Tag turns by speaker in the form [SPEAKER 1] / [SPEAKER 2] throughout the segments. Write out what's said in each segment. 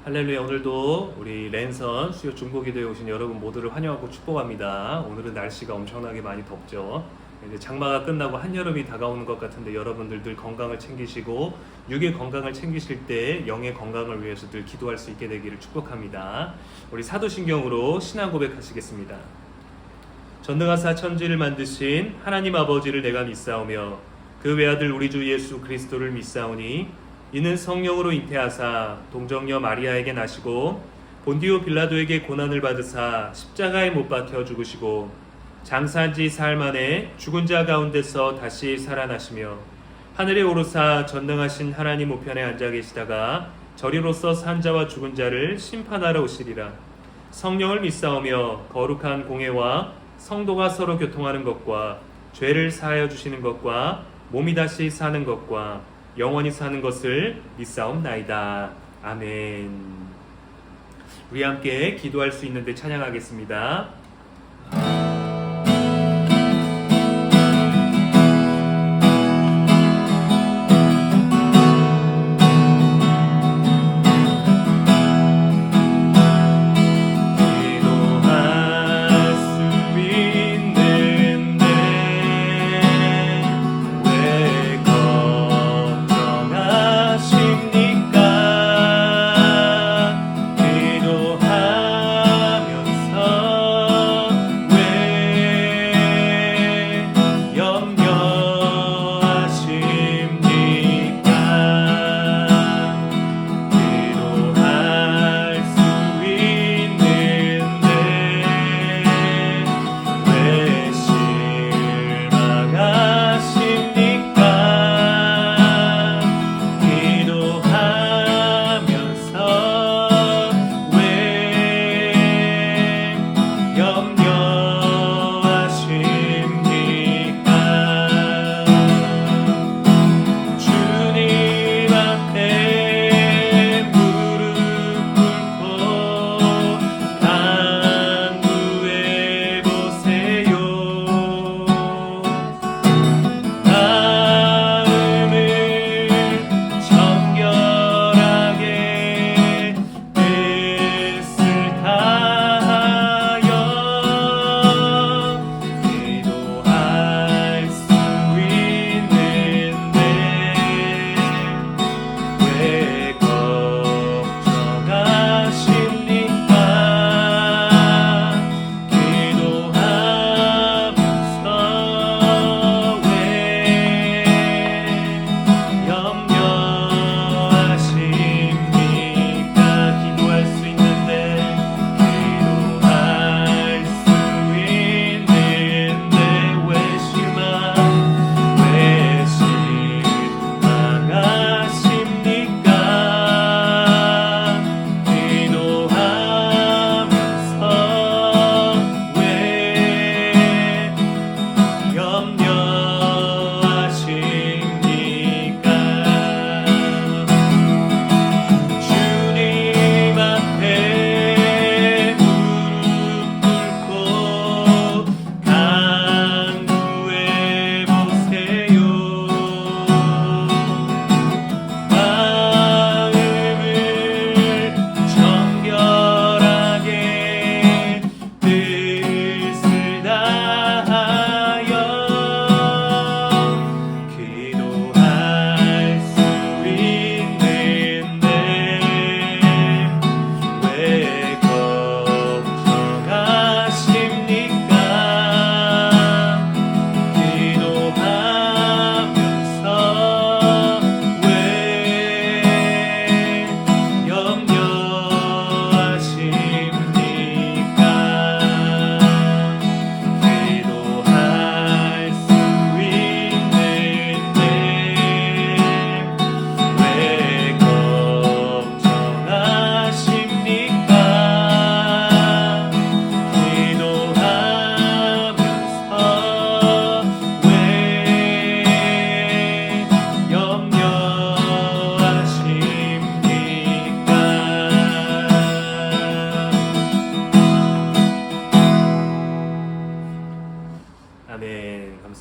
[SPEAKER 1] 할렐루야. 오늘도 우리 랜선 수요 중보기도에 오신 여러분 모두를 환영하고 축복합니다. 오늘은 날씨가 엄청나게 많이 덥죠. 이제 장마가 끝나고 한여름이 다가오는 것 같은데 여러분들 늘 건강을 챙기시고 육의 건강을 챙기실 때 영의 건강을 위해서 늘 기도할 수 있게 되기를 축복합니다. 우리 사도신경으로 신앙 고백하시겠습니다. 전능하사 천지를 만드신 하나님 아버지를 내가 믿사오며 그 외아들 우리 주 예수 그리스도를 믿사오니 이는 성령으로 잉태하사 동정녀 마리아에게 나시고 본디오 빌라도에게 고난을 받으사 십자가에 못 박혀 죽으시고 장사한 지 사흘 만에 죽은 자 가운데서 다시 살아나시며 하늘에 오르사 전능하신 하나님 우편에 앉아 계시다가 저리로서 산 자와 죽은 자를 심판하러 오시리라. 성령을 믿사오며 거룩한 공회와 성도가 서로 교통하는 것과 죄를 사하여 주시는 것과 몸이 다시 사는 것과 영원히 사는 것을 믿사옵나이다. 아멘. 우리 함께 기도할 수 있는데 찬양하겠습니다.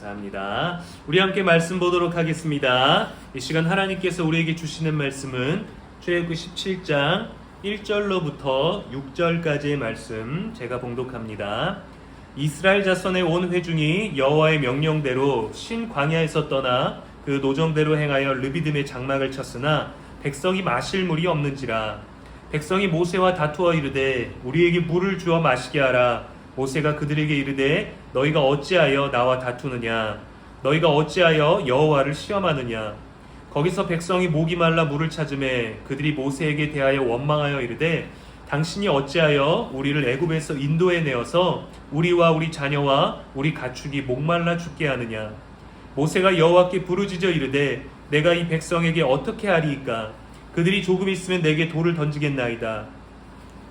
[SPEAKER 1] 감사합니다. 우리 함께 말씀 보도록 하겠습니다. 이 시간 하나님께서 우리에게 주시는 말씀은 출애굽기 17장 1절로부터 6절까지의 말씀 제가 봉독합니다. 이스라엘 자손의 온 회중이 여호와의 명령대로 신 광야에서 떠나 그 노정대로 행하여 르비딤의 장막을 쳤으나 백성이 마실 물이 없는지라. 백성이 모세와 다투어 이르되 우리에게 물을 주어 마시게 하라. 모세가 그들에게 이르되 너희가 어찌하여 나와 다투느냐? 너희가 어찌하여 여호와를 시험하느냐? 거기서 백성이 목이 말라 물을 찾으매 그들이 모세에게 대하여 원망하여 이르되 당신이 어찌하여 우리를 애굽에서 인도해 내어서 우리와 우리 자녀와 우리 가축이 목말라 죽게 하느냐? 모세가 여호와께 부르짖어 이르되 내가 이 백성에게 어떻게 하리이까? 그들이 조금 있으면 내게 돌을 던지겠나이다.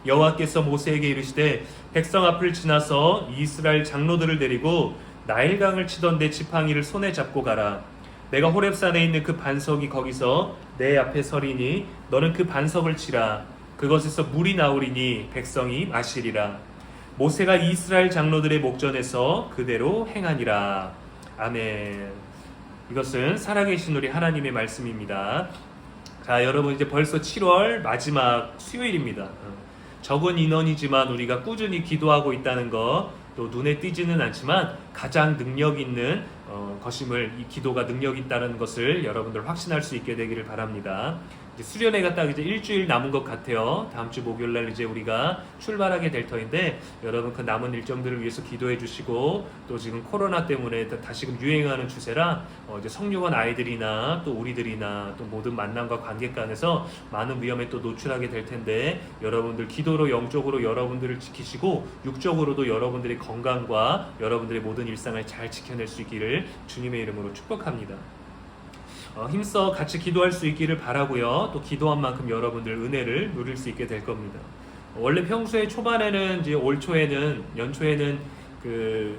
[SPEAKER 1] 여호와께서 모세에게 이르시되 백성 앞을 지나서 이스라엘 장로들을 데리고 나일강을 치던 내 지팡이를 손에 잡고 가라. 내가 호렙산에 있는 그 반석이 거기서 내 앞에 서리니 너는 그 반석을 치라. 그것에서 물이 나오리니 백성이 마시리라. 모세가 이스라엘 장로들의 목전에서 그대로 행하니라. 아멘. 이것은 살아계신 우리 하나님의 말씀입니다. 자, 여러분 이제 벌써 7월 마지막 수요일입니다. 적은 인원이지만 우리가 꾸준히 기도하고 있다는 것, 또 눈에 띄지는 않지만 가장 능력 있는 것임을, 이 기도가 능력 있다는 것을 여러분들 확신할 수 있게 되기를 바랍니다. 이제 수련회가 딱 이제 일주일 남은 것 같아요. 다음 주 목요일 날 이제 우리가 출발하게 될 터인데 여러분 그 남은 일정들을 위해서 기도해 주시고, 또 지금 코로나 때문에 다시금 유행하는 추세라 이제 성육원 아이들이나 또 우리들이나 또 모든 만남과 관계간에서 많은 위험에 또 노출하게 될 텐데 여러분들 기도로 영적으로 여러분들을 지키시고 육적으로도 여러분들의 건강과 여러분들의 모든 일상을 잘 지켜낼 수 있기를 주님의 이름으로 축복합니다. 힘써 같이 기도할 수 있기를 바라고요. 또 기도한 만큼 여러분들 은혜를 누릴 수 있게 될 겁니다. 원래 평소에 초반에는 이제 올 초에는 연초에는 그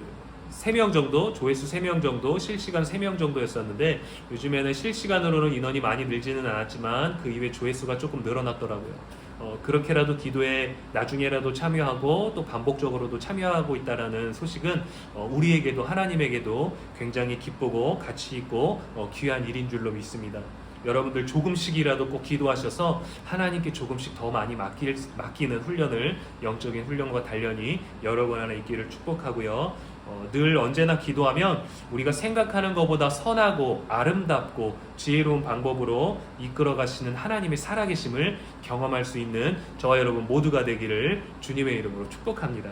[SPEAKER 1] 3명 정도, 조회수 3명 정도, 실시간 3명 정도였었는데 요즘에는 실시간으로는 인원이 많이 늘지는 않았지만 그 이외 조회수가 조금 늘어났더라고요. 그렇게라도 기도에 나중에라도 참여하고 또 반복적으로도 참여하고 있다라는 소식은 우리에게도 하나님에게도 굉장히 기쁘고 가치 있고 귀한 일인 줄로 믿습니다. 여러분들 조금씩이라도 꼭 기도하셔서 하나님께 조금씩 더 많이 맡기는 훈련을, 영적인 훈련과 단련이 여러분 안에 있기를 축복하고요. 늘 언제나 기도하면 우리가 생각하는 것보다 선하고 아름답고 지혜로운 방법으로 이끌어 가시는 하나님의 살아계심을 경험할 수 있는 저와 여러분 모두가 되기를 주님의 이름으로 축복합니다.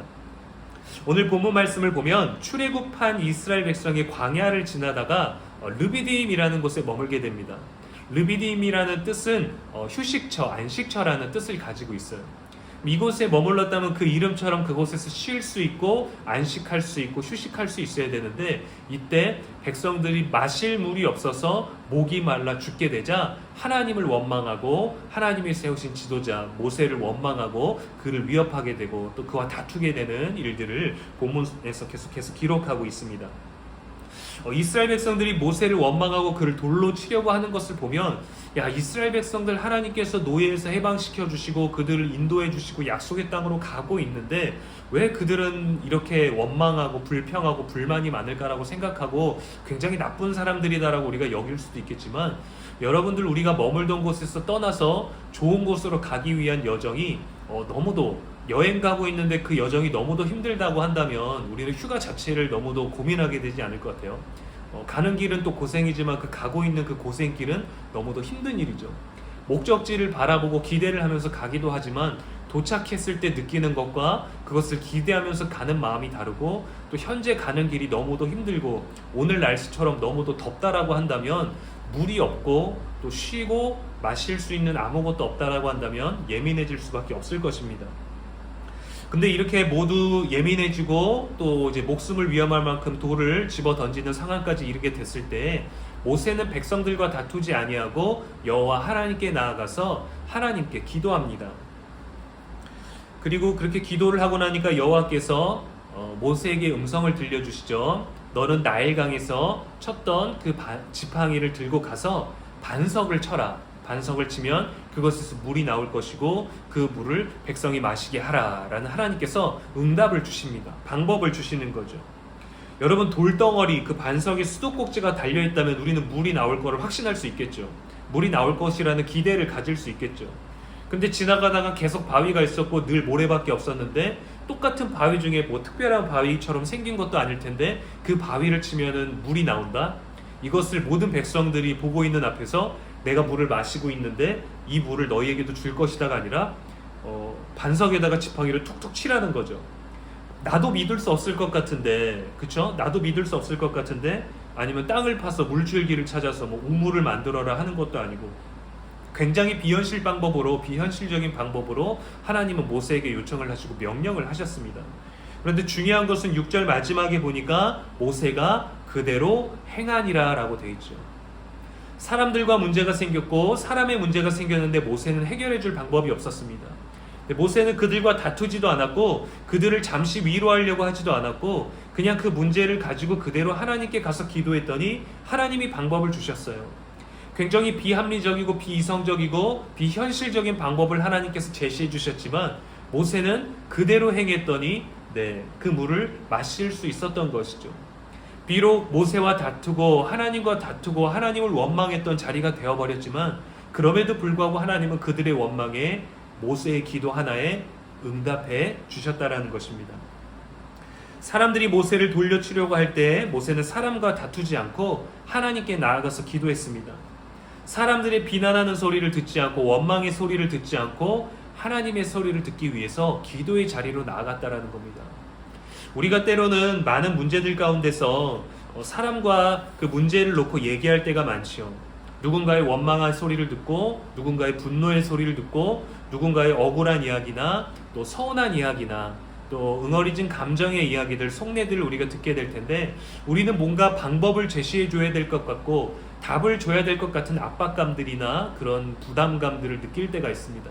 [SPEAKER 1] 오늘 본문 말씀을 보면 출애굽한 이스라엘 백성이 광야를 지나다가 르비딤이라는 곳에 머물게 됩니다. 르비딤이라는 뜻은 휴식처, 안식처라는 뜻을 가지고 있어요. 이곳에 머물렀다면 그 이름처럼 그곳에서 쉴 수 있고 안식할 수 있고 휴식할 수 있어야 되는데 이때 백성들이 마실 물이 없어서 목이 말라 죽게 되자 하나님을 원망하고 하나님이 세우신 지도자 모세를 원망하고 그를 위협하게 되고 또 그와 다투게 되는 일들을 본문에서 계속해서 기록하고 있습니다. 이스라엘 백성들이 모세를 원망하고 그를 돌로 치려고 하는 것을 보면 야, 이스라엘 백성들 하나님께서 노예에서 해방시켜 주시고 그들을 인도해 주시고 약속의 땅으로 가고 있는데 왜 그들은 이렇게 원망하고 불평하고 불만이 많을까라고 생각하고 굉장히 나쁜 사람들이다라고 우리가 여길 수도 있겠지만 여러분들 우리가 머물던 곳에서 떠나서 좋은 곳으로 가기 위한 여정이 너무도 여행 가고 있는데 그 여정이 너무도 힘들다고 한다면 우리는 휴가 자체를 너무도 고민하게 되지 않을 것 같아요. 가는 길은 또 고생이지만 그 가고 있는 그 고생길은 너무도 힘든 일이죠. 목적지를 바라보고 기대를 하면서 가기도 하지만 도착했을 때 느끼는 것과 그것을 기대하면서 가는 마음이 다르고 또 현재 가는 길이 너무도 힘들고 오늘 날씨처럼 너무도 덥다라고 한다면 물이 없고 또 쉬고 마실 수 있는 아무것도 없다라고 한다면 예민해질 수밖에 없을 것입니다. 근데 이렇게 모두 예민해지고 또 이제 목숨을 위험할 만큼 돌을 집어 던지는 상황까지 이르게 됐을 때 모세는 백성들과 다투지 아니하고 여호와 하나님께 나아가서 하나님께 기도합니다. 그리고 그렇게 기도를 하고 나니까 여호와께서 모세에게 음성을 들려주시죠. 너는 나일강에서 쳤던 그 지팡이를 들고 가서 반석을 쳐라. 반석을 치면 그것에서 물이 나올 것이고 그 물을 백성이 마시게 하라 라는 하나님께서 응답을 주십니다. 방법을 주시는 거죠. 여러분 돌덩어리 그 반석에 수도꼭지가 달려있다면 우리는 물이 나올 거를 확신할 수 있겠죠. 물이 나올 것이라는 기대를 가질 수 있겠죠. 근데 지나가다가 계속 바위가 있었고 늘 모래밖에 없었는데 똑같은 바위 중에 뭐 특별한 바위처럼 생긴 것도 아닐 텐데 그 바위를 치면은 물이 나온다. 이것을 모든 백성들이 보고 있는 앞에서 내가 물을 마시고 있는데 이 물을 너희에게도 줄 것이다가 아니라 반석에다가 지팡이를 툭툭 치라는 거죠. 나도 믿을 수 없을 것 같은데, 그쵸? 나도 믿을 수 없을 것 같은데, 아니면 땅을 파서 물줄기를 찾아서 뭐 우물을 만들어라 하는 것도 아니고, 굉장히 비현실적인 방법으로 하나님은 모세에게 요청을 하시고 명령을 하셨습니다. 그런데 중요한 것은 6절 마지막에 보니까 모세가 그대로 행하니라 라고 되어 있죠. 사람들과 문제가 생겼고 사람의 문제가 생겼는데 모세는 해결해 줄 방법이 없었습니다. 모세는 그들과 다투지도 않았고 그들을 잠시 위로하려고 하지도 않았고 그냥 그 문제를 가지고 그대로 하나님께 가서 기도했더니 하나님이 방법을 주셨어요. 굉장히 비합리적이고 비이성적이고 비현실적인 방법을 하나님께서 제시해 주셨지만 모세는 그대로 행했더니 그 물을 마실 수 있었던 것이죠. 비록 모세와 다투고 하나님과 다투고 하나님을 원망했던 자리가 되어버렸지만 그럼에도 불구하고 하나님은 그들의 원망에 모세의 기도 하나에 응답해 주셨다라는 것입니다. 사람들이 모세를 돌려치려고 할 때 모세는 사람과 다투지 않고 하나님께 나아가서 기도했습니다. 사람들의 비난하는 소리를 듣지 않고 원망의 소리를 듣지 않고 하나님의 소리를 듣기 위해서 기도의 자리로 나아갔다라는 겁니다. 우리가 때로는 많은 문제들 가운데서 사람과 그 문제를 놓고 얘기할 때가 많지요. 누군가의 원망한 소리를 듣고 누군가의 분노의 소리를 듣고 누군가의 억울한 이야기나 또 서운한 이야기나 또 응어리진 감정의 이야기들, 속내들을 우리가 듣게 될 텐데 우리는 뭔가 방법을 제시해 줘야 될 것 같고 답을 줘야 될 것 같은 압박감들이나 그런 부담감들을 느낄 때가 있습니다.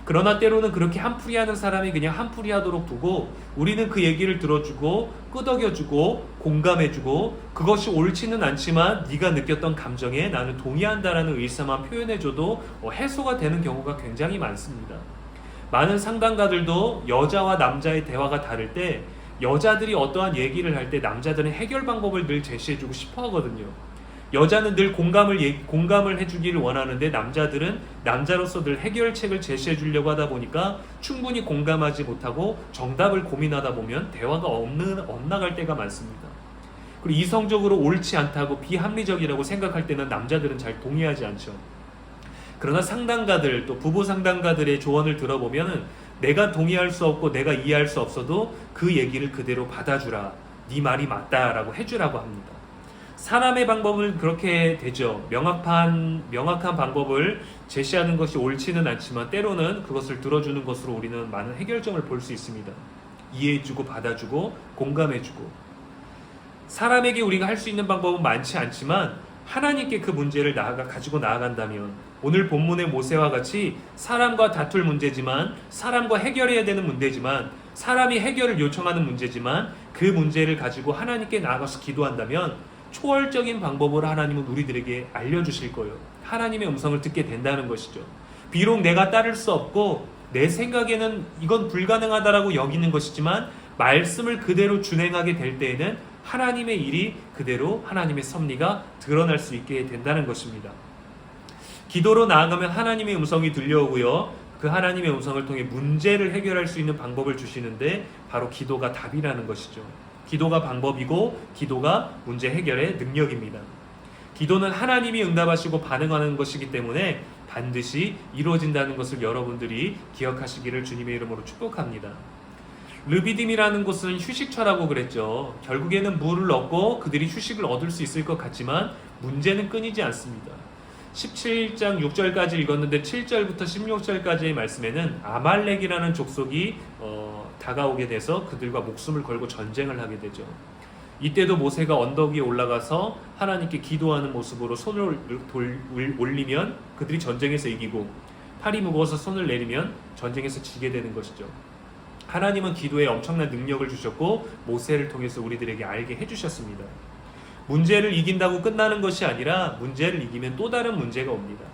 [SPEAKER 1] 그러나 때로는 그렇게 한풀이 하는 사람이 그냥 한풀이 하도록 두고 우리는 그 얘기를 들어주고 끄덕여주고 공감해주고 그것이 옳지는 않지만 네가 느꼈던 감정에 나는 동의한다라는 의사만 표현해줘도 해소가 되는 경우가 굉장히 많습니다. 많은 상담가들도 여자와 남자의 대화가 다를 때 여자들이 어떠한 얘기를 할 때 남자들은 해결 방법을 늘 제시해주고 싶어 하거든요. 여자는 늘 공감을 해주기를 원하는데 남자들은 남자로서 늘 해결책을 제시해 주려고 하다 보니까 충분히 공감하지 못하고 정답을 고민하다 보면 대화가 엇나갈 때가 많습니다. 그리고 이성적으로 옳지 않다고 비합리적이라고 생각할 때는 남자들은 잘 동의하지 않죠. 그러나 상담가들 또 부부 상담가들의 조언을 들어보면 내가 동의할 수 없고 내가 이해할 수 없어도 그 얘기를 그대로 받아주라, 네 말이 맞다라고 해주라고 합니다. 사람의 방법은 그렇게 되죠. 명확한 방법을 제시하는 것이 옳지는 않지만 때로는 그것을 들어주는 것으로 우리는 많은 해결점을 볼 수 있습니다. 이해해주고 받아주고 공감해주고 사람에게 우리가 할 수 있는 방법은 많지 않지만 하나님께 그 문제를 가지고 나아간다면 오늘 본문의 모세와 같이 사람과 다툴 문제지만 사람과 해결해야 되는 문제지만 사람이 해결을 요청하는 문제지만 그 문제를 가지고 하나님께 나아가서 기도한다면 초월적인 방법으로 하나님은 우리들에게 알려주실 거예요. 하나님의 음성을 듣게 된다는 것이죠. 비록 내가 따를 수 없고 내 생각에는 이건 불가능하다라고 여기는 것이지만 말씀을 그대로 준행하게 될 때에는 하나님의 일이 그대로 하나님의 섭리가 드러날 수 있게 된다는 것입니다. 기도로 나아가면 하나님의 음성이 들려오고요. 그 하나님의 음성을 통해 문제를 해결할 수 있는 방법을 주시는데 바로 기도가 답이라는 것이죠. 기도가 방법이고 기도가 문제 해결의 능력입니다. 기도는 하나님이 응답하시고 반응하는 것이기 때문에 반드시 이루어진다는 것을 여러분들이 기억하시기를 주님의 이름으로 축복합니다. 르비딤이라는 곳은 휴식처라고 그랬죠. 결국에는 물을 얻고 그들이 휴식을 얻을 수 있을 것 같지만 문제는 끊이지 않습니다. 17장 6절까지 읽었는데 7절부터 16절까지의 말씀에는 아말렉이라는 족속이 다가오게 돼서 그들과 목숨을 걸고 전쟁을 하게 되죠. 이때도 모세가 언덕 위에 올라가서 하나님께 기도하는 모습으로 손을 올리면 그들이 전쟁에서 이기고 팔이 무거워서 손을 내리면 전쟁에서 지게 되는 것이죠. 하나님은 기도에 엄청난 능력을 주셨고 모세를 통해서 우리들에게 알게 해주셨습니다. 문제를 이긴다고 끝나는 것이 아니라 문제를 이기면 또 다른 문제가 옵니다.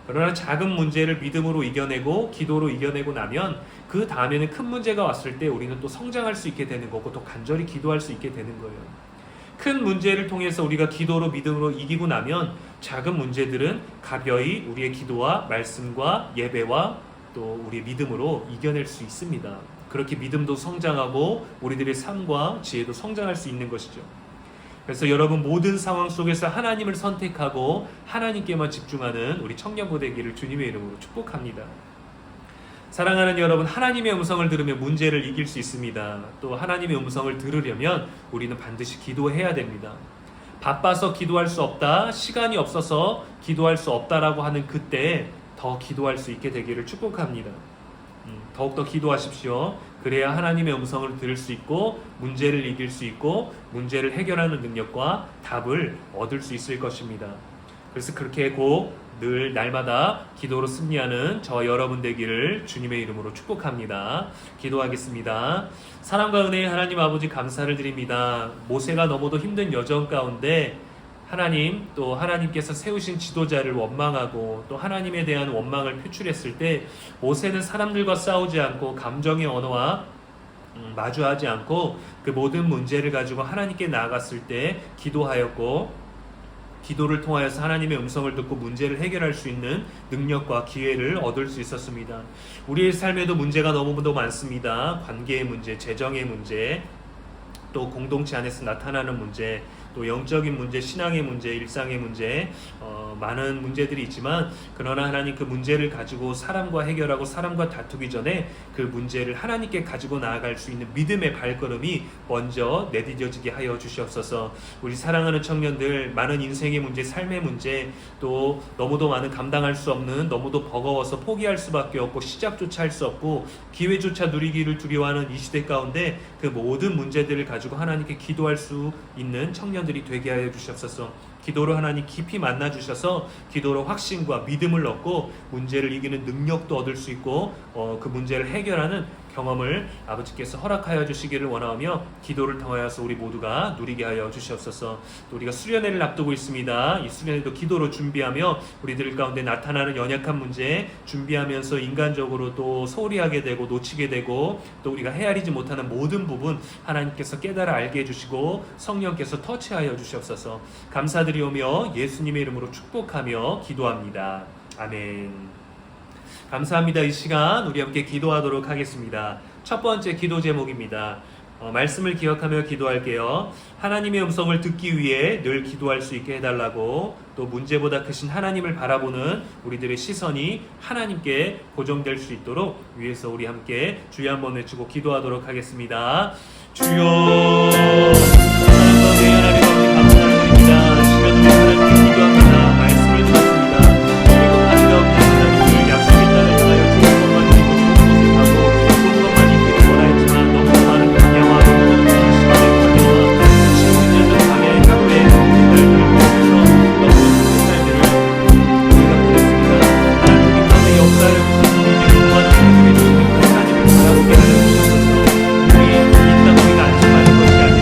[SPEAKER 1] 그러나 작은 문제를 믿음으로 이겨내고 기도로 이겨내고 나면 그 다음에는 큰 문제가 왔을 때 우리는 또 성장할 수 있게 되는 거고 또 간절히 기도할 수 있게 되는 거예요. 큰 문제를 통해서 우리가 기도로 믿음으로 이기고 나면 작은 문제들은 가벼이 우리의 기도와 말씀과 예배와 또 우리의 믿음으로 이겨낼 수 있습니다. 그렇게 믿음도 성장하고 우리들의 삶과 지혜도 성장할 수 있는 것이죠. 그래서 여러분 모든 상황 속에서 하나님을 선택하고 하나님께만 집중하는 우리 청년부 되기를 주님의 이름으로 축복합니다. 사랑하는 여러분, 하나님의 음성을 들으면 문제를 이길 수 있습니다. 또 하나님의 음성을 들으려면 우리는 반드시 기도해야 됩니다. 바빠서 기도할 수 없다, 시간이 없어서 기도할 수 없다라고 하는 그때 더 기도할 수 있게 되기를 축복합니다. 더욱더 기도하십시오. 그래야 하나님의 음성을 들을 수 있고 문제를 이길 수 있고 문제를 해결하는 능력과 답을 얻을 수 있을 것입니다. 그래서 그렇게 꼭 늘 날마다 기도로 승리하는 저와 여러분 되기를 주님의 이름으로 축복합니다. 기도하겠습니다. 사랑과 은혜의 하나님 아버지 감사를 드립니다. 모세가 너무도 힘든 여정 가운데 하나님 또 하나님께서 세우신 지도자를 원망하고 또 하나님에 대한 원망을 표출했을 때 모세는 사람들과 싸우지 않고 감정의 언어와 마주하지 않고 그 모든 문제를 가지고 하나님께 나아갔을 때 기도하였고 기도를 통하여서 하나님의 음성을 듣고 문제를 해결할 수 있는 능력과 기회를 얻을 수 있었습니다. 우리의 삶에도 문제가 너무도 많습니다. 관계의 문제, 재정의 문제, 또 공동체 안에서 나타나는 문제, 또 영적인 문제, 신앙의 문제, 일상의 문제, 많은 문제들이 있지만 그러나 하나님 그 문제를 가지고 사람과 해결하고 사람과 다투기 전에 그 문제를 하나님께 가지고 나아갈 수 있는 믿음의 발걸음이 먼저 내디뎌지게 하여 주시옵소서. 우리 사랑하는 청년들 많은 인생의 문제, 삶의 문제, 또 너무도 많은 감당할 수 없는 너무도 버거워서 포기할 수밖에 없고 시작조차 할 수 없고 기회조차 누리기를 두려워하는 이 시대 가운데 그 모든 문제들을 가지고 하나님께 기도할 수 있는 청년들이 되게 하여 주시옵소서. 기도로 하나님 깊이 만나 주셔서 기도로 확신과 믿음을 얻고 문제를 이기는 능력도 얻을 수 있고 그 문제를 해결하는 경험을 아버지께서 허락하여 주시기를 원하며 기도를 통하여서 우리 모두가 누리게 하여 주시옵소서. 또 우리가 수련회를 앞두고 있습니다. 이 수련회도 기도로 준비하며 우리들 가운데 나타나는 연약한 문제 준비하면서 인간적으로 또 소홀히 하게 되고 놓치게 되고 또 우리가 헤아리지 못하는 모든 부분 하나님께서 깨달아 알게 해주시고 성령께서 터치하여 주시옵소서. 감사드리오며 예수님의 이름으로 축복하며 기도합니다. 아멘. 감사합니다. 이 시간 우리 함께 기도하도록 하겠습니다. 첫 번째 기도 제목입니다. 말씀을 기억하며 기도할게요. 하나님의 음성을 듣기 위해 늘 기도할 수 있게 해달라고, 또 문제보다 크신 하나님을 바라보는 우리들의 시선이 하나님께 고정될 수 있도록 위해서 우리 함께 주여 한번 외치고 기도하도록 하겠습니다. 주여 하나님 감사를 드립니다. 시간 우리 하나님께 기도합니다. 말씀을 들었습니다. 그리고 반갑게 하나님을 약속에 따라 행하여 좋은 것만 드리고 좋은 것을 하고 좋은 것만 있기를 원하였지만 너무 많은 강야와 너무 많은 시간의 강야와 신분자들 강야의 가운데 우리를 들면서 너무 좋은 삶들을 우리가 보냈습니다. 하나님 가운데 역사를 주시고 구하는 모습에 주시는 하나님을 바라보게 하여 주셔서 우리 이 땅 우리가 안심하는 것이 아니라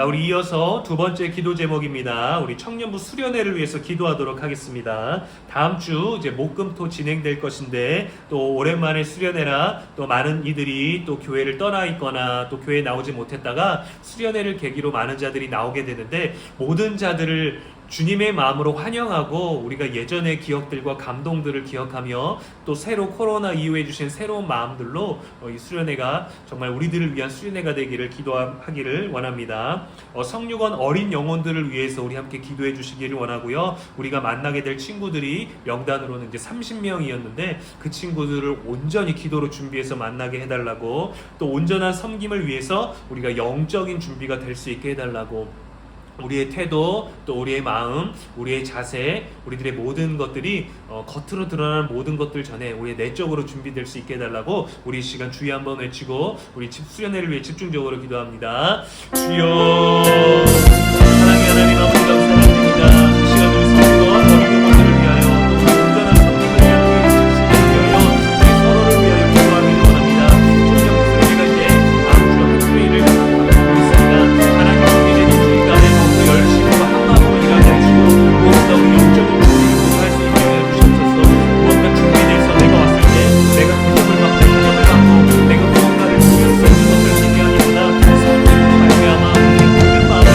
[SPEAKER 1] 우리 이어서 두 번째 기도 제목입니다. 우리 청년부 수련회를 위해서 기도하도록 하겠습니다. 다음 주 이제 목금토 진행될 것인데 또 오랜만에 수련회라 또 많은 이들이 또 교회를 떠나 있거나 또 교회에 나오지 못했다가 수련회를 계기로 많은 자들이 나오게 되는데 모든 자들을 주님의 마음으로 환영하고 우리가 예전의 기억들과 감동들을 기억하며 또 새로 코로나 이후에 주신 새로운 마음들로 이 수련회가 정말 우리들을 위한 수련회가 되기를 기도하기를 원합니다. 성육원 어린 영혼들을 위해서 우리 함께 기도해 주시기를 원하고요. 우리가 만나게 될 친구들이 명단으로는 이제 30명이었는데 그 친구들을 온전히 기도로 준비해서 만나게 해달라고, 또 온전한 섬김을 위해서 우리가 영적인 준비가 될 수 있게 해달라고, 우리의 태도, 또 우리의 마음, 우리의 자세, 우리들의 모든 것들이 겉으로 드러나는 모든 것들 전에 우리의 내적으로 준비될 수 있게 해달라고 우리 시간 주의 한번 외치고 우리 수련회를 위해 집중적으로 기도합니다. 주여, 사랑의 하나님 아버지 감사드립니다. 이 시간을 성도 어린 영혼들을 위하여 또 온전한 성김을 위하여 우리 서로를 위하여 기도하기를 원합니다. 청년 목소리가 이제 다음 주 목소리를 받고 있습니다. 하나님 준비된 주의 가운데 열심히 한 마음으로 일하게 해주시고 무엇보다 우리 영적인 준비를 할 수 있게 해주셔서 무언가 준비돼서 내가 왔을 때 내가 기쁨을 받고 환영을 받고 내가 무언가를 누릴 수 없는 것들을 생각하니까 성령으로 말미암아 우리의 모든 마음을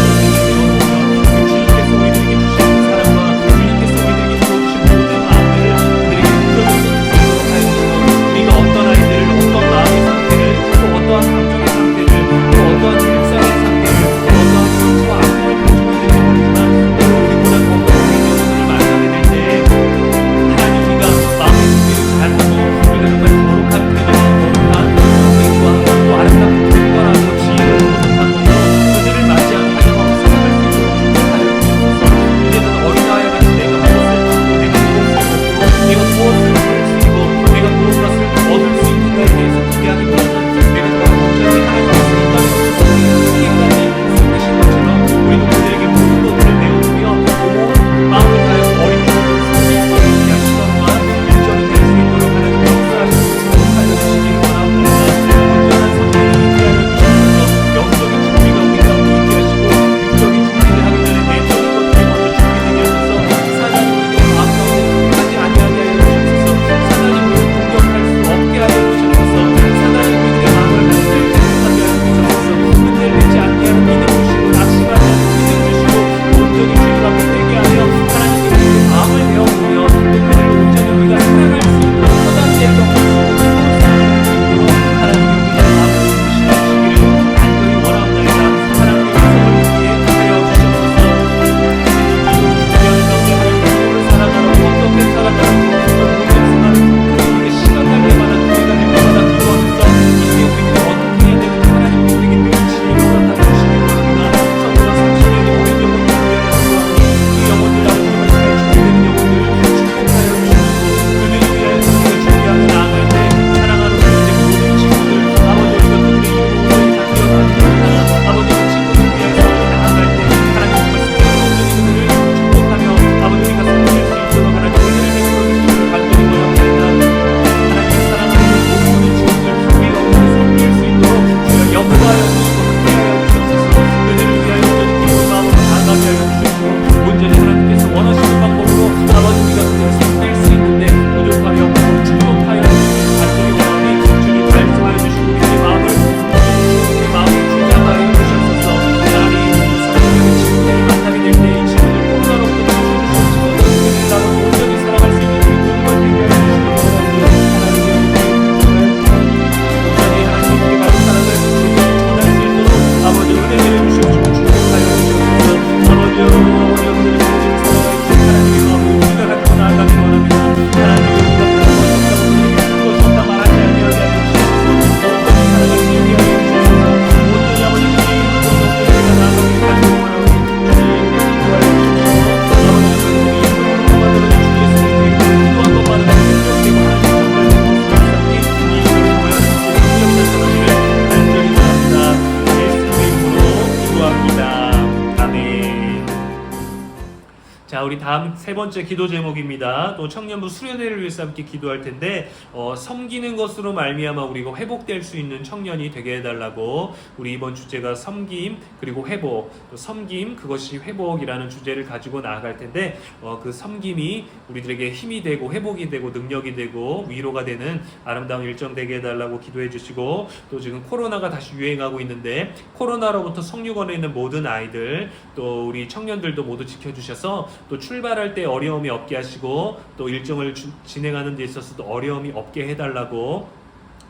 [SPEAKER 1] 자, 우리 다음 세 번째 기도 제목입니다. 또 청년부 수련회를 위해서 함께 기도할 텐데 섬기는 것으로 말미암아 우리가 회복될 수 있는 청년이 되게 해달라고, 우리 이번 주제가 섬김 그리고 회복, 또 섬김 그것이 회복이라는 주제를 가지고 나아갈 텐데 그 섬김이 우리들에게 힘이 되고 회복이 되고 능력이 되고 위로가 되는 아름다운 일정 되게 해달라고 기도해 주시고, 또 지금 코로나가 다시 유행하고 있는데 코로나로부터 성육원에 있는 모든 아이들 또 우리 청년들도 모두 지켜주셔서 또 출발할 때 어려움이 없게 하시고 또 일정을 진행하는 데 있어서도 어려움이 없게 해달라고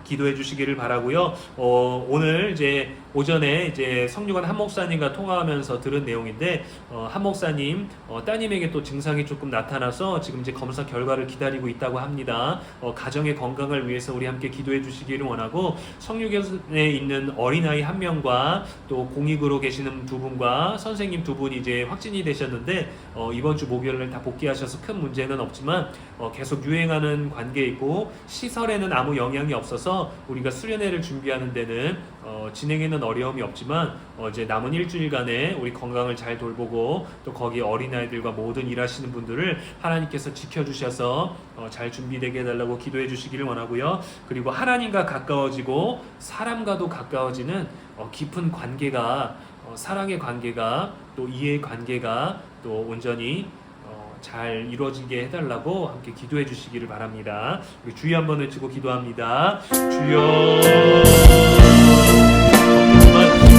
[SPEAKER 1] 기도해 주시기를 바라고요. 오늘 이제 오전에 이제 성육원 한 목사님과 통화하면서 들은 내용인데 한 목사님 따님에게 또 증상이 조금 나타나서 지금 이제 검사 결과를 기다리고 있다고 합니다. 가정의 건강을 위해서 우리 함께 기도해 주시기를 원하고, 성육원에 있는 어린아이 한 명과 또 공익으로 계시는 두 분과 선생님 두 분이 이제 확진이 되셨는데 이번 주 목요일날 다 복귀하셔서 큰 문제는 없지만 계속 유행하는 관계에 있고 시설에는 아무 영향이 없어서 우리가 수련회를 준비하는 데는 진행에는 어려움이 없지만 이제 남은 일주일간에 우리 건강을 잘 돌보고 또 거기 어린아이들과 모든 일하시는 분들을 하나님께서 지켜주셔서 잘 준비되게 해달라고 기도해 주시기를 원하고요. 그리고 하나님과 가까워지고 사람과도 가까워지는 깊은 관계가, 사랑의 관계가 또 이해의 관계가 또 온전히 잘 이루어지게 해달라고 함께 기도해 주시기를 바랍니다. 우리 주여 한번 외치고 기도합니다. 주여.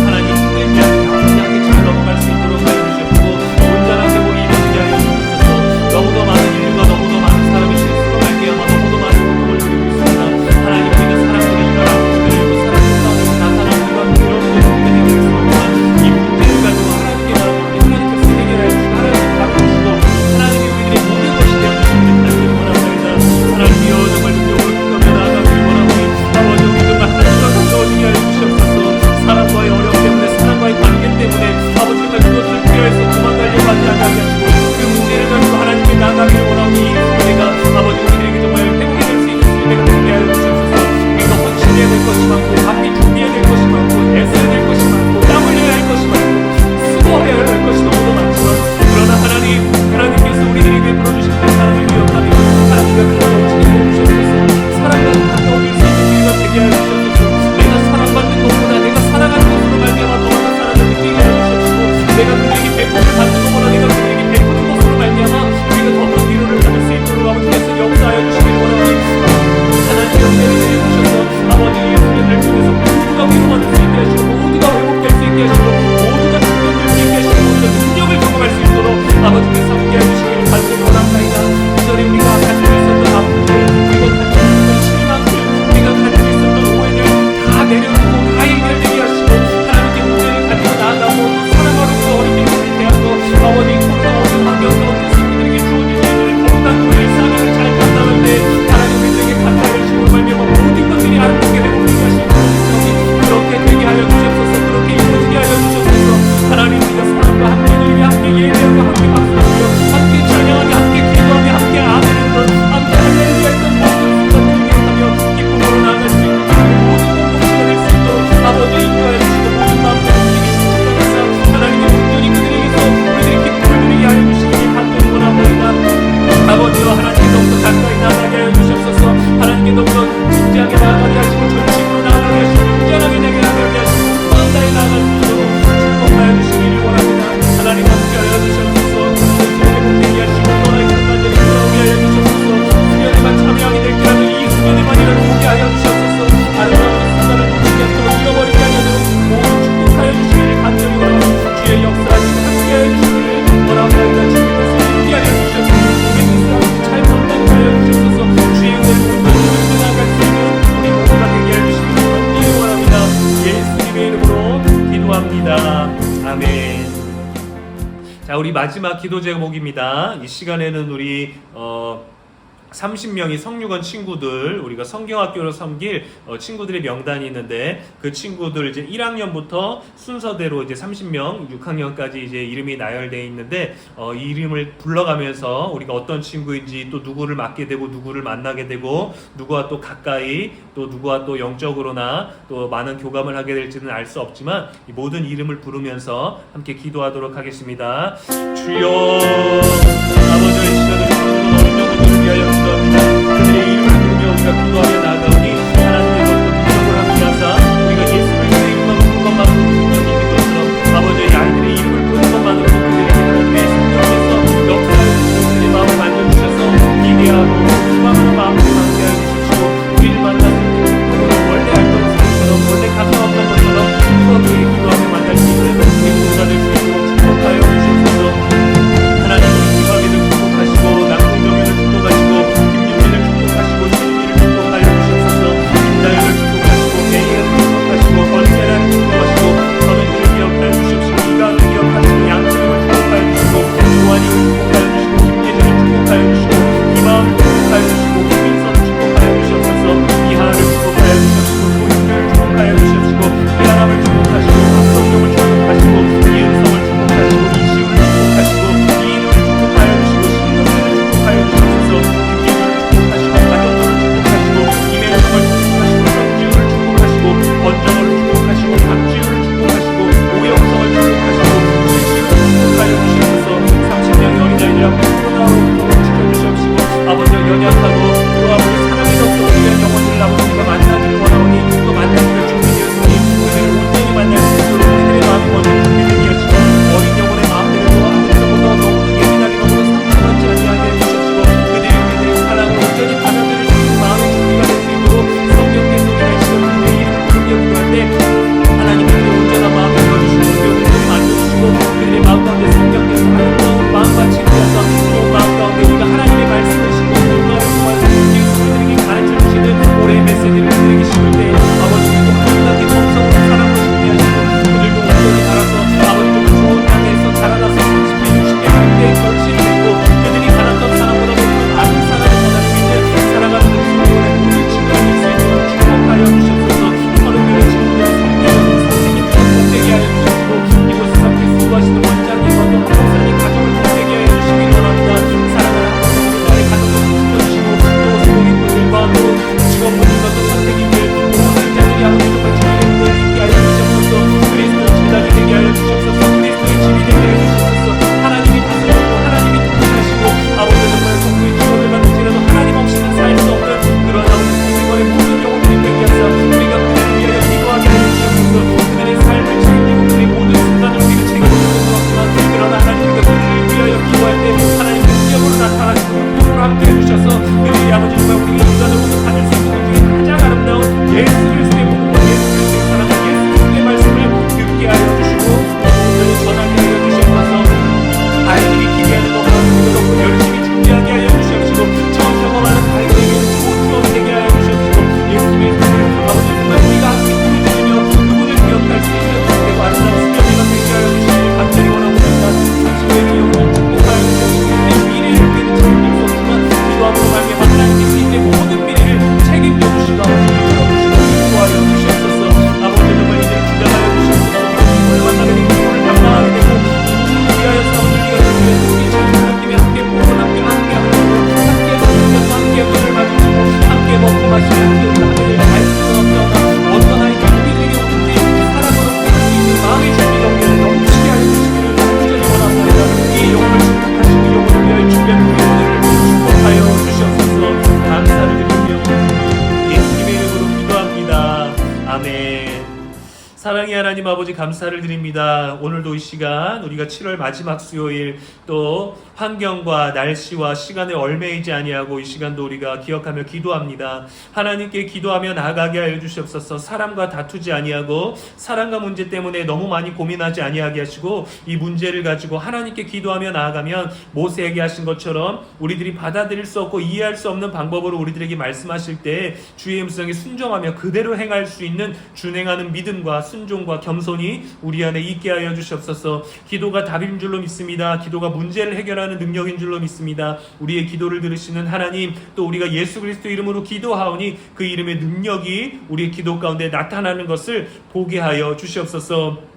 [SPEAKER 1] 하나님 힘들지 않게 평안하게 잘 넘어갈 수 있도록 하여주시옵고 온전하게 모이게 하여 주옵소서. 너무도 많은 인류가 너무도 많은 사람의 실수로 말미암아 너무도 많은 고통을 누리고 있습니다. 하나님 우리는 사람들이 일어나고 그리고 사람들 가운데서 나타나는 이런 문제를 해결할 수 없지만 이 문제를 가지고 하나님께 나아가니 하나님께서 해결해 주시고 하나님께 다루시고 하나님이 우리들의 모든 것이 되어주시기를 간절히 원합니다. 하나님이여 정말 능력으로 기도하며 나아가기를 원하오니 아버지 우리 정말 하나님과 가까워지게 하여 주시옵소서. 사람과의 어려움 때문에 사람과의 관계 때문에 아버지 정말 그것을 피해서 도망가려고 하지 않게 하시고 그 문제를 가지고 하나님께 나아가기를 원하오니 이 수련회가 아버지 우리에게 정말 회복이 될 수 있는 수련회가 되게 하여 주시옵소서. 우리가 헌신해야 될 것이 많고 바삐 준비해야 될 것이 많고 애써야 될 것이 많고 땀 흘려야 할 것이 많고 수고해야 할 것이 너무도 많지만 그러나 하나님께서 우리들에게 풀어주신 그 사랑을 기억하며 하나님과 가까워지게 해주셨소서. 사랑과 가까워질 수 있는 우리가 되게 하여 주셨소서. 내가 사랑받는 것보다 내가 사랑하는 것으로 말미암아 더 많은 사랑을 느끼게 하여 주셨고 내가 그들에게 베풀을 받는 것보다 내가 그들에게 베푸는 것으로 말미암아 우리가 더 큰 위로를 받을 수 있도록 아버지께서 역사하여 주시기를 원하오니 하나님께서 은혜를 주셔서 아버지 이 훈련을 통해서 모두가 위로받을 수 있게 하시고 모두가 회복될 수 있게 하시고 모두가 충전될 수 있게 하시고 모두가 능력을 경험할 수 있도록 아버지께서 함께 해주시기를 간절히 원합니다. 이 절에 우리가 가지고 있었던 아픔들 그리고 가지고 있었던 실망들 우리가 가지고 있었던 오해들 다 내려놓고 다 해결되게 하시고 하나님께 문제를 가지고 나아가고 또 사랑하는 그 어린 민들을 대하고 아버지 코로나 어떤 환경 가운데 친구들에게 주어진 일들을 거룩한 그 일상을 잘 감당할 때 하나님 우리들에게 감사해 주시고 말미암아 모든 것들이 아름답게 되고 하시고 그렇게 되게 하여 주시옵소서. 그렇게 이루어지게 하여 주시옵소서. 하나님 우리가 사람과 함께 늘게 함께 예배하고 함께 박수하며 함께 찬양하며 함께 기도하며 함께 아멘했던 함께 할렐루야 했던 모든 순간을 기억하며 기쁨으로 나아갈 수 있는 모든 공동체가 될 수 있도록 아버지 인도하여 주시고 모든 마음을 움직이시고 축복하사 하나님의 온전히 그들에게서 우리들의 기쁨을 누리게 하여 주시기를 간절히 원합니다. 아버지와 하나님께 더욱더 가까이 나아가게 하여 주시옵소서. 하나님께 더욱더 진지하게 나아가게 하시고 전심으로 나아가게 하시고 온전하게 되게 나아가게 하시고 마음다해 나아갈 수 있도록 축복하여 주시기를 원합니다. 하나님 함께 하여 주시옵소서. 회복되게 하시고 너의 끝까지 돌아오게 하여 주시옵소서. 수련회만 참여하게 될지라도 이 수련회만이라도 오게 하여 주시옵소서. 아름다운 순간을 놓치지 않도록 잃어버리게 하여도 모두 축복하여 주시기를 간절히 원하고 주의 역사하시고 함께 하여 주시기를 원합니다. 주의 뜻을 이루게 하여 주시옵소서. 주의 뜻을 함께 잘 감당하게 하여 주시옵소서. 주의 은혜를 온전히 나아갈 수 있는 우리 모두가 되게 하여 주시기를 간절히 원합니다. 예수님의 이름으로 기도합니다. 아멘. 자, 우리 마지막 기도 제목입니다. 이 시간에는 우리 30명이 성육원 친구들, 우리가 성경학교로 섬길 친구들의 명단이 있는데 그 친구들 이제 1학년부터 순서대로 이제 30명, 6학년까지 이제 이름이 나열되어 있는데 이 이름을 불러가면서 우리가 어떤 친구인지 또 누구를 맡게 되고 누구를 만나게 되고 누구와 또 가까이 또 누구와 또 영적으로나 또 많은 교감을 하게 될지는 알 수 없지만 이 모든 이름을 부르면서 함께 기도하도록 하겠습니다. 주여 주시고 박지우를 축복하시고 오영성을 축복하시고 최시우를 축복하여 주시옵소서. 30명의 어린아이들하고 코로나로부터 지켜주시옵시고 아버지 연약하고 또 아버지 사랑의 덕분에 위한 영혼들을 아버지가 만나기를 원하오니 또 만나기를 준비되었으니 그들을 온전히 만날 수 있도록 우리들의 마음이 먼저 준비되게 하시고 어린 영혼의 마음들을 아버지로부터 너무도 예민하게 너무도 상처받지 아니하게 해주시옵시고 그들이 우리들의 사랑을 온전히 받아들일 수 있는 마음의 준비가 될 수 있도록 성경께 소개하시고 그들의 이름을 부르게 기도할 때 하나님 그들의 온전한 마음을 열어주시고 그들을 만져주시고 그들의 마음 가운데 성경께서 아름다운 마음과 진리하사 좋은 마음 가운데 우리가 하나님의 말씀을 신고 그거를 통해서 우리들에게 가르쳐주시는 올해의 메시지를 그들에게 심을 때 아버지 그리고 하나님께 정성으로 사랑으로 준비하시고 그들도 온전히 자라서 아버지 정말 좋은 땅에서 자라나서 30대 60대 100대 결실되고 그들이 살았던 사람보다 더 많은 사람을 전할 수 있는 살아가는 그리스도의 모든 친구가 될 수 있도록 축복하여 주시옵소서. 서른교회 친구들 선생님들 복되게 하여 주시고 이곳에서 함께 수고하시는 원장님과 또 한목사님 가족을 복되게 하여 주시기 원합니다. 사랑하는 한목사님 나의 가족을 지켜주시고 또 소고기꾼들과 또 직원분들과 또 선생님들 모든 자들이 아버지 정말 주님의 은혜를 있게 하여 주시옵소서. 그리스도의 제단이 되게 하여 주시옵소서. 그리스도의 집이 되게 하여 주시옵소서. 하나님이 다스리고 하나님이 통치하시고 아버지 정말 성도의 직원을 받을지라도 하나님 없이는 살 수 없는 그런 아버지 성도의 모든 영혼들이 되게 하사 우리가 그들을 위하여 기도하게 하여 주시옵소서. 그들의 삶을 책임지고 그들의 모든 순간을 우리가 책임지는 것 같지만 그러나 하나님 우리가 그들을 위하여 기도할 때 하나님 능력으로 나타나시고 능력으로 함께 해주셔서 그들이 아버지 정말 우리가 인간으로서 받을 수 있는 것 중에 가장 아름다운 예수 그리스도의 복음과 예수 그리스도의 사랑과 예수 그리스도의 말씀을 듣게 하여 주시고 온전히 전하게 하여 주시옵소서. 아이들이 기대하는 것과 그것도 열심히 준비하게 하여 주시옵시고 처음 경험하는 아이들에게 좋은 추억 되게 하여 주시옵시고 예수 그리스도를 아버지 정말 우리가 함께 부르짖으며 그분을 기억할 수 있는 그리고 아름다운 수련회가 되게 하여 주시기를 간절히 원하옵니다. 30명의 영혼을 축복하여 주시옵시고 우리의 미래를 우리는 책임질 수 없지만 기도함으로 말미암아 하나님께서 우리의 모든 미래를 책임져 주시고 아버지 이끌어주시고 인도하여 주시옵소서. 아버지 정말 이들을 주장하여 주시옵소서. 오늘 만나게 된 기도를 감당하게 되고 위하여 사람을 위하여 우리 자녀님이 함께 보고 함께 하고 함께 성령께서 함께 은혜를 받으시고 함께 먹고 마시고 함께 우리 하늘을 갈 수는 없잖아. 어떤 아이가 우리들에게 오든지 사랑으로 보낼 수 있는 마음의 준비가 우리를 넘치게 하여 주시기를 간절히 원합니다. 이 영혼을 축복하시고 영혼을 위하여 준비한 우리 영혼을 축복하여 주시옵소서. 감사를 드리며 예수님의 이름으로 기도합니다. 아멘. 사랑의 하나님 아버지 감사를 드립니다. 오늘도 이 시간 우리가 7월 마지막 수요일 또 환경과 날씨와 시간에 얽매이지 아니하고 이 시간도 우리가 기억하며 기도합니다. 하나님께 기도하며 나아가게 하여 주시옵소서. 사람과 다투지 아니하고 사랑과 문제 때문에 너무 많이 고민하지 아니하게 하시고 이 문제를 가지고 하나님께 기도하며 나아가면 모세에게 하신 것처럼 우리들이 받아들일 수 없고 이해할 수 없는 방법으로 우리들에게 말씀하실 때 주의 음성에 순종하며 그대로 행할 수 있는 준행하는 믿음과 순종과 겸손이 우리 안에 있게 하여 주시옵소서. 기도가 답인 줄로 믿습니다. 기도가 문제를 해결하는 능력인 줄로 믿습니다. 우리의 기도를 들으시는 하나님 또 우리가 예수 그리스도 이름으로 기도하오니 그 이름의 능력이 우리의 기도 가운데 나타나는 것을 보게 하여 주시옵소서.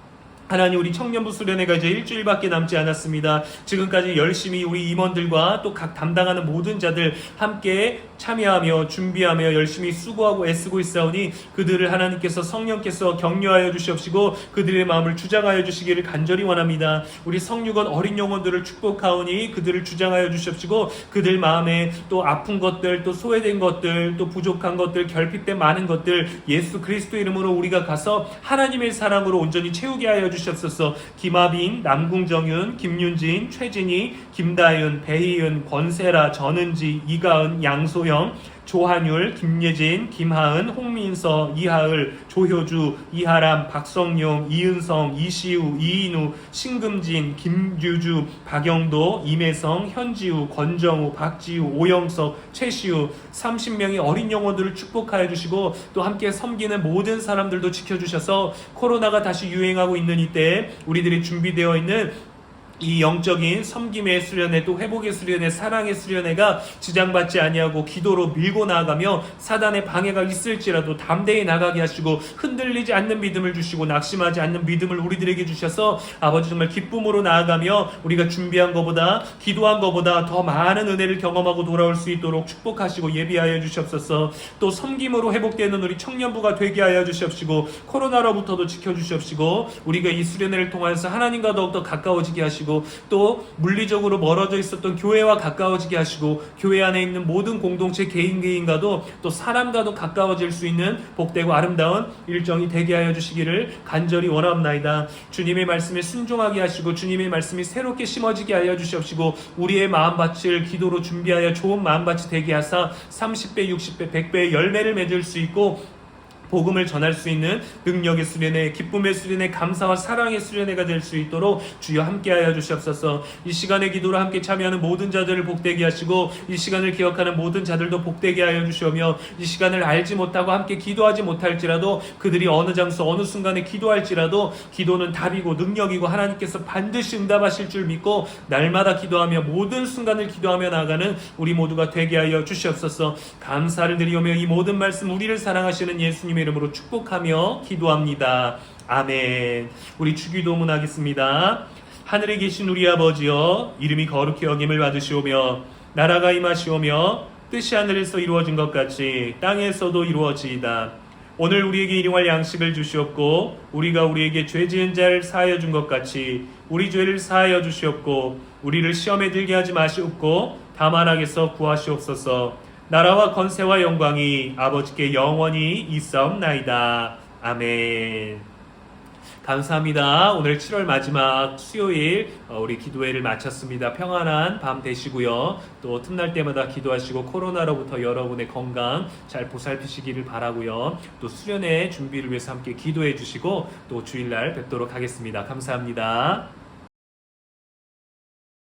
[SPEAKER 1] 하나님 우리 청년부 수련회가 이제 일주일밖에 남지 않았습니다. 지금까지 열심히 우리 임원들과 또 각 담당하는 모든 자들 함께 참여하며 준비하며 열심히 수고하고 애쓰고 있사오니 그들을 하나님께서 성령께서 격려하여 주시옵시고 그들의 마음을 주장하여 주시기를 간절히 원합니다. 우리 성육원 어린 영혼들을 축복하오니 그들을 주장하여 주시옵시고 그들 마음에 또 아픈 것들 또 소외된 것들 또 부족한 것들 결핍된 많은 것들 예수 그리스도 이름으로 우리가 가서 하나님의 사랑으로 온전히 채우게 하여 주시옵소서. 김하빈, 남궁정윤, 김윤진, 최진희, 김다윤, 배희은, 권세라, 전은지, 이가은, 양소영, 조한율, 김예진, 김하은, 홍민서, 이하을, 조효주, 이하람, 박성용, 이은성, 이시우, 이인우, 신금진, 김유주, 박영도, 임혜성, 현지우, 권정우, 박지우, 오영석, 최시우 30명의 어린 영혼들을 축복하여 주시고 또 함께 섬기는 모든 사람들도 지켜주셔서 코로나가 다시 유행하고 있는 이때 우리들이 준비되어 있는 이 영적인 섬김의 수련회 또 회복의 수련회 사랑의 수련회가 지장받지 아니하고 기도로 밀고 나아가며 사단의 방해가 있을지라도 담대히 나가게 하시고 흔들리지 않는 믿음을 주시고 낙심하지 않는 믿음을 우리들에게 주셔서 아버지 정말 기쁨으로 나아가며 우리가 준비한 것보다 기도한 것보다 더 많은 은혜를 경험하고 돌아올 수 있도록 축복하시고 예비하여 주시옵소서. 또 섬김으로 회복되는 우리 청년부가 되게 하여 주시옵시고 코로나로부터도 지켜주시옵시고 우리가 이 수련회를 통해서 하나님과 더욱더 가까워지게 하시고 또 물리적으로 멀어져 있었던 교회와 가까워지게 하시고 교회 안에 있는 모든 공동체 개인과도 또 사람과도 가까워질 수 있는 복되고 아름다운 일정이 되게 하여 주시기를 간절히 원하옵나이다. 주님의 말씀에 순종하게 하시고 주님의 말씀이 새롭게 심어지게 하여 주시옵시고 우리의 마음밭을 기도로 준비하여 좋은 마음밭이 되게 하사 30배, 60배, 100배의 열매를 맺을 수 있고 복음을 전할 수 있는 능력의 수련회, 기쁨의 수련회, 감사와 사랑의 수련회가 될 수 있도록 주여 함께하여 주시옵소서. 이 시간의 기도로 함께 참여하는 모든 자들을 복되게 하시고 이 시간을 기억하는 모든 자들도 복되게 하여 주시오며 이 시간을 알지 못하고 함께 기도하지 못할지라도 그들이 어느 장소 어느 순간에 기도할지라도 기도는 답이고 능력이고 하나님께서 반드시 응답하실 줄 믿고 날마다 기도하며 모든 순간을 기도하며 나아가는 우리 모두가 되게 하여 주시옵소서. 감사를 드리오며 이 모든 말씀 우리를 사랑하시는 예수님의 이름으로 축복하며 기도합니다. 아멘. 우리 주기도문 하겠습니다. 하늘에 계신 우리 아버지여, 이름이 거룩히 여김을 받으시오며 나라가 임하시오며 뜻이 하늘에서 이루어진 것 같이 땅에서도 이루어지이다. 오늘 우리에게 일용할 양식을 주시옵고 우리가 우리에게 죄 지은 자를 사하여 준 것 같이 우리 죄를 사하여 주시옵고 우리를 시험에 들게 하지 마시옵고 다만 악에서 구하시옵소서. 나라와 권세와 영광이 아버지께 영원히 있사옵나이다. 아멘. 감사합니다. 오늘 7월 마지막 수요일 우리 기도회를 마쳤습니다. 평안한 밤 되시고요. 또 틈날 때마다 기도하시고 코로나로부터 여러분의 건강 잘 보살피시기를 바라고요. 또 수련회 준비를 위해서 함께 기도해 주시고 또 주일날 뵙도록 하겠습니다. 감사합니다.